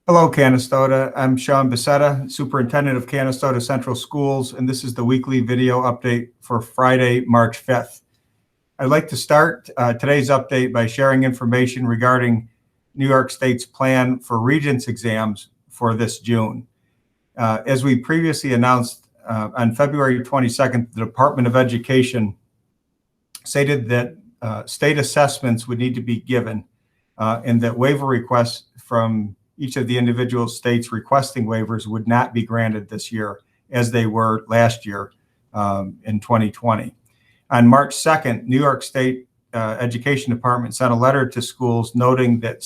Hello, Canastota. I'm Sean Becerra, Superintendent of Canastota Central Schools, and this is the weekly video update for Friday, March 5th. I'd like to start today's update by sharing information regarding New York State's plan for Regents exams for this June. As we previously announced on February 22nd, the Department of Education stated that state assessments would need to be given and that waiver requests from each of the individual states requesting waivers would not be granted this year as they were last year in 2020. On March 2nd, New York State Education Department sent a letter to schools noting that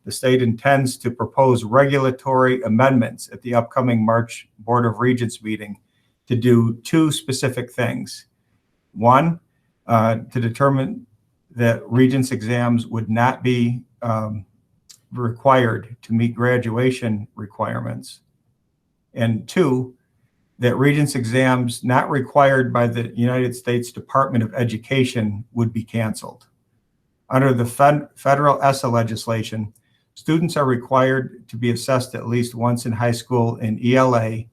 the state intends to propose regulatory amendments at the upcoming March Board of Regents meeting to do two specific things. One, to determine that Regents exams would not be required to meet graduation requirements. And two, that Regents exams not required by the United States Department of Education would be canceled. Under the federal ESSA legislation, students are required to be assessed at least once in high school in ELA,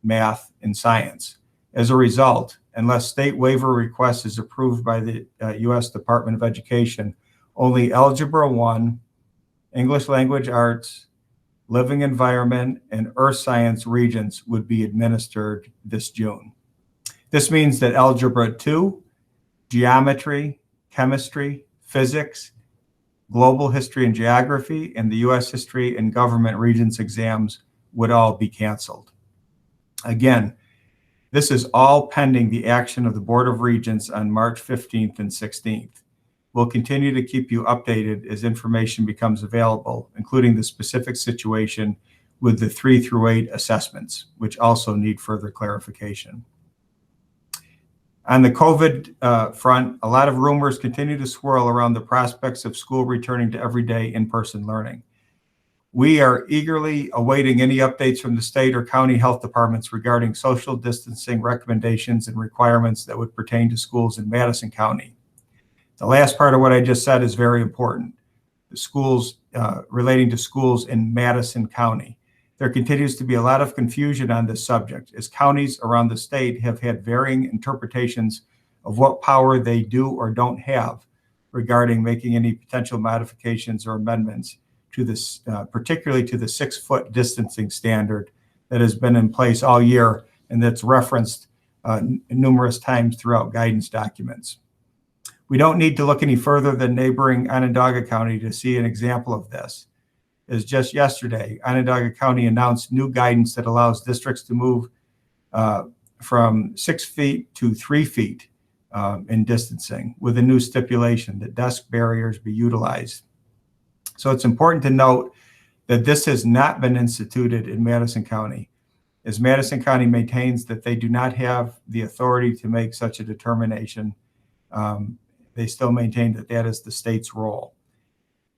math, and science. As a result, unless state waiver request is approved by the U.S. Department of Education, only Algebra 1, English Language Arts, Living Environment, and Earth Science Regents would be administered this June. This means that Algebra 2, Geometry, Chemistry, Physics, Global History and Geography, and the U.S. History and Government Regents exams would all be canceled. Again, this is all pending the action of the Board of Regents on March 15th and 16th. We'll continue to keep you updated as information becomes available, including the specific situation with the 3 through 8 assessments, which also need further clarification. On the COVID front, a lot of rumors continue to swirl around the prospects of school returning to everyday in-person learning. We are eagerly awaiting any updates from the state or county health departments regarding social distancing recommendations and requirements that would pertain to schools in Madison County. The last part of what I just said is very important. The schools, relating to schools in Madison County. There continues to be a lot of confusion on this subject, as counties around the state have had varying interpretations of what power they do or don't have regarding making any potential modifications or amendments to this, particularly to the 6-foot distancing standard that has been in place all year and that's referenced numerous times throughout guidance documents. We don't need to look any further than neighboring Onondaga County to see an example of this. As just yesterday, Onondaga County announced new guidance that allows districts to move from 6 feet to 3 feet in distancing, with a new stipulation that desk barriers be utilized. So it's important to note that this has not been instituted in Madison County, as Madison County maintains that they do not have the authority to make such a determination. They still maintain that that is the state's role.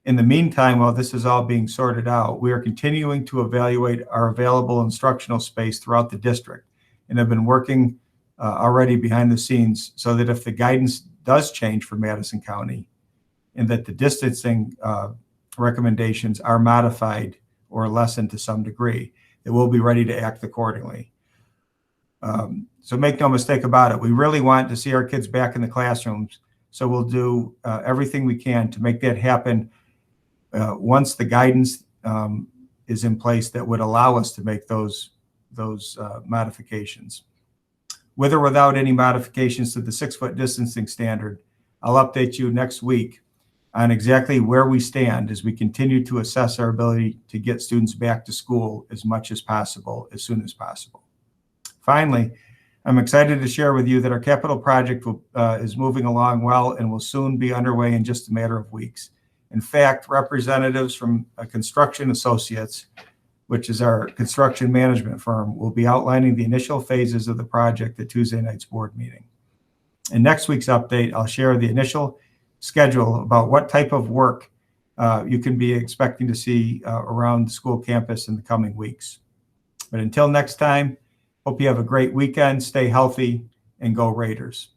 In the meantime, while this is all being sorted out, we are continuing to evaluate our available instructional space throughout the district and have been working already behind the scenes so that if the guidance does change for Madison County and that the distancing recommendations are modified or lessened to some degree, that we'll be ready to act accordingly. So make no mistake about it. We really want to see our kids back in the classrooms. So we'll do everything we can to make that happen once the guidance is in place that would allow us to make those modifications. With or without any modifications to the 6-foot distancing standard, I'll update you next week on exactly where we stand as we continue to assess our ability to get students back to school as much as possible, as soon as possible. Finally, I'm excited to share with you that our capital project is moving along well and will soon be underway in just a matter of weeks. In fact, representatives from Construction Associates, which is our construction management firm, will be outlining the initial phases of the project at Tuesday night's board meeting. In next week's update, I'll share the initial schedule about what type of work you can be expecting to see around the school campus in the coming weeks. But until next time, hope you have a great weekend, stay healthy, and go Raiders.